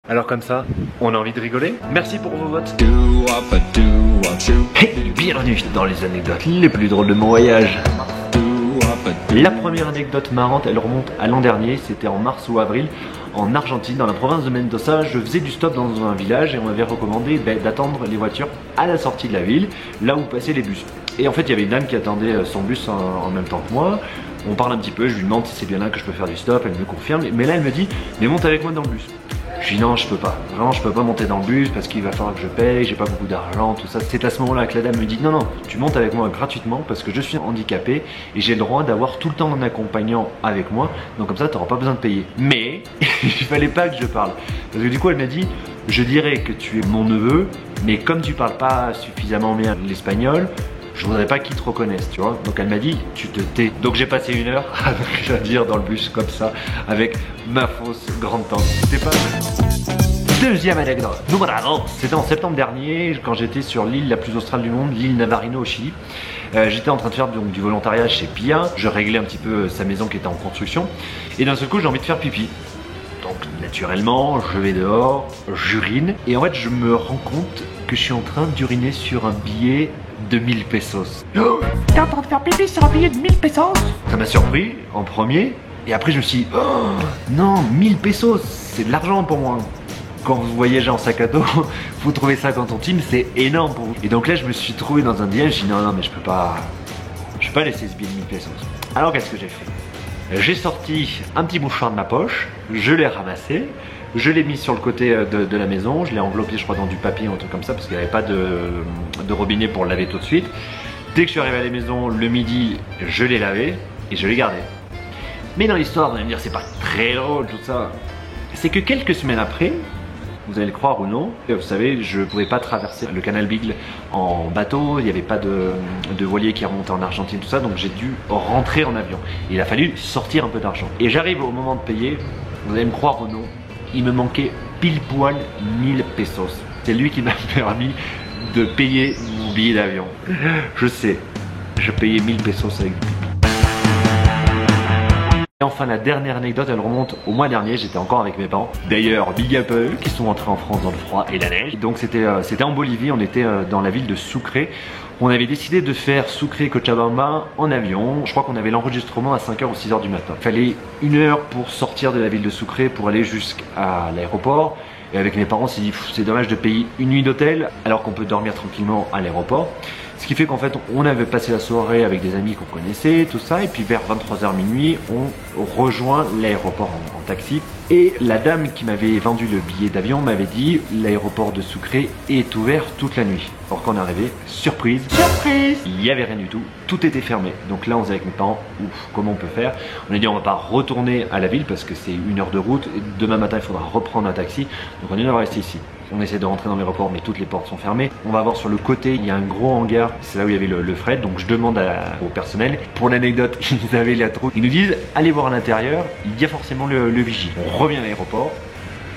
Alors comme ça, on a envie de rigoler? Merci pour vos votes. Hey, bienvenue dans les anecdotes les plus drôles de mon voyage. La première anecdote marrante, elle remonte à l'an dernier, c'était en mars ou avril, en Argentine, dans la province de Mendoza. Je faisais du stop dans un village et on m'avait recommandé d'attendre les voitures à la sortie de la ville, là où passaient les bus. Et en fait, il y avait une dame qui attendait son bus en même temps que moi. On parle un petit peu, je lui demande si c'est bien là que je peux faire du stop, elle me confirme, mais là elle me dit, mais monte avec moi dans le bus. Je dis non, je peux pas, vraiment je peux pas monter dans le bus parce qu'il va falloir que je paye, j'ai pas beaucoup d'argent, tout ça. C'est à ce moment-là que la dame me dit non, non, tu montes avec moi gratuitement parce que je suis handicapé et j'ai le droit d'avoir tout le temps un accompagnant avec moi, donc comme ça t'auras pas besoin de payer. Mais il fallait pas que je parle, parce que du coup elle m'a dit, je dirais que tu es mon neveu, mais comme tu parles pas suffisamment bien l'espagnol, je voudrais pas qu'ils te reconnaissent, tu vois. Donc elle m'a dit, tu te tais. Donc j'ai passé 1 heure à dire dans le bus comme ça, avec ma fausse grande tante. C'était pas... Deuxième anecdote, numéro 1. C'était en septembre dernier, quand j'étais sur l'île la plus australe du monde, l'île Navarino au Chili. J'étais en train de faire donc, du volontariat chez Pia. Je réglais un petit peu sa maison qui était en construction. Et d'un seul coup, j'ai envie de faire pipi. Donc naturellement, je vais dehors, j'urine. Et en fait, je me rends compte que je suis en train d'uriner sur un billet de 1000 pesos. Oh, t'es en train de faire pipi sur un billet de 1000 pesos? Ça m'a surpris en premier. Et après, je me suis dit, oh non, 1000 pesos, c'est de l'argent pour moi. Quand vous voyagez en sac à dos, vous trouvez 50 centimes, c'est énorme pour vous. Et donc là, je me suis trouvé dans un dilemme. Je me suis dit, non, mais je peux pas laisser ce billet de 1000 pesos. Alors, qu'est-ce que j'ai fait? J'ai sorti un petit mouchoir de ma poche, je l'ai ramassé, je l'ai mis sur le côté de la maison, je l'ai enveloppé je crois dans du papier ou un truc comme ça parce qu'il n'y avait pas de robinet pour le laver tout de suite. Dès que je suis arrivé à la maison le midi, je l'ai lavé et je l'ai gardé. Mais dans l'histoire, vous allez me dire c'est pas très drôle tout ça, c'est que quelques semaines après, vous allez le croire ou non, vous savez, je ne pouvais pas traverser le canal Beagle en bateau, il n'y avait pas de voilier qui remontait en Argentine, tout ça, donc j'ai dû rentrer en avion. Il a fallu sortir un peu d'argent. Et j'arrive au moment de payer, vous allez me croire ou non, il me manquait pile poil 1000 pesos. C'est lui qui m'a permis de payer mon billet d'avion. Je sais, je payais 1000 pesos avec du pipi. Et enfin la dernière anecdote, elle remonte au mois dernier, j'étais encore avec mes parents. D'ailleurs, big up à eux qui sont entrés en France dans le froid et la neige. Donc c'était en Bolivie, on était dans la ville de Sucre. On avait décidé de faire Sucre-Cochabamba en avion. Je crois qu'on avait l'enregistrement à 5h ou 6h du matin. Il fallait 1 heure pour sortir de la ville de Sucre pour aller jusqu'à l'aéroport. Et avec mes parents, on s'est dit, c'est dommage de payer 1 nuit d'hôtel alors qu'on peut dormir tranquillement à l'aéroport. Ce qui fait qu'en fait, on avait passé la soirée avec des amis qu'on connaissait, tout ça. Et puis vers 23h minuit, on rejoint l'aéroport en taxi. Et la dame qui m'avait vendu le billet d'avion m'avait dit, l'aéroport de Sucre est ouvert toute la nuit. Or quand on est arrivé, surprise, il n'y avait rien du tout, tout était fermé. Donc là, on se dit avec mes parents, ouf, comment on peut faire? On a dit, on va pas retourner à la ville parce que c'est 1 heure de route. Et demain matin, il faudra reprendre un taxi. Donc on est resté ici. On essaie de rentrer dans l'aéroport mais toutes les portes sont fermées. On va voir sur le côté, il y a un gros hangar, c'est là où il y avait le fret. Donc je demande au personnel. Pour l'anecdote, ils avaient la troupe. Ils nous disent, allez voir à l'intérieur, il y a forcément le vigile. On revient à l'aéroport,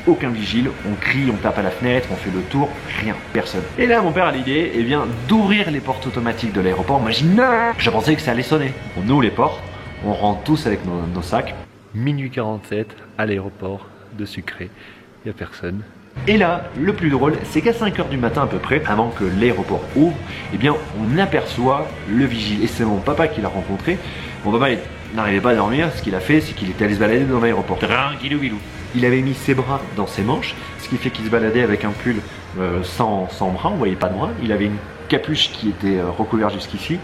aucun vigile, on crie, on tape à la fenêtre, on fait le tour, rien, personne. Et là mon père a l'idée d'ouvrir les portes automatiques de l'aéroport. Moi j'ai dit non, je pensais que ça allait sonner. On ouvre les portes, on rentre tous avec nos sacs. Minuit 47 à l'aéroport de Sucre, il n'y a personne. Et là, le plus drôle, c'est qu'à 5h du matin à peu près, avant que l'aéroport ouvre, eh bien, on aperçoit le vigile. Et c'est mon papa qui l'a rencontré. Mon papa n'arrivait pas à dormir. Ce qu'il a fait, c'est qu'il était allé se balader dans l'aéroport. Tranquillou bilou. Il avait mis ses bras dans ses manches, ce qui fait qu'il se baladait avec un pull sans bras. On voyait pas de bras. Il avait une capuche qui était recouverte jusqu'ici.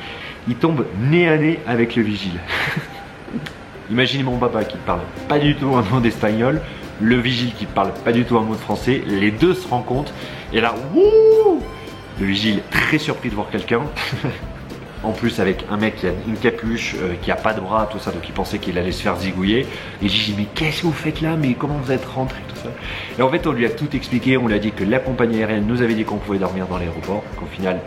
Il tombe nez à nez avec le vigile. Imaginez mon papa qui parle pas du tout un mot d'espagnol, le vigile qui parle pas du tout un mot de français, les deux se rencontrent et là, wouh, le vigile très surpris de voir quelqu'un. En plus avec un mec qui a une capuche, qui a pas de bras, tout ça, donc il pensait qu'il allait se faire zigouiller. Et j'ai dit mais qu'est-ce que vous faites là, mais comment vous êtes rentré, tout ça. Et en fait on lui a tout expliqué, on lui a dit que la compagnie aérienne nous avait dit qu'on pouvait dormir dans l'aéroport, qu'au final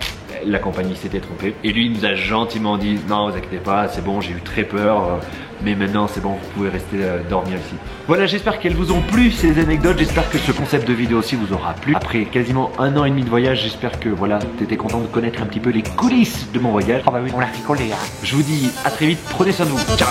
la compagnie s'était trompée. Et lui il nous a gentiment dit non vous inquiétez pas, c'est bon, j'ai eu très peur, mais maintenant c'est bon, vous pouvez rester dormir ici. Voilà, j'espère qu'elles vous ont plu ces anecdotes, j'espère que ce concept de vidéo aussi vous aura plu. Après quasiment 1 an et demi de voyage, j'espère que voilà, t'étais content de connaître un petit peu les coulisses de mon voyage. Ah bah oui, on l'a rigolé hein. Je vous dis à très vite, prenez soin de vous, ciao.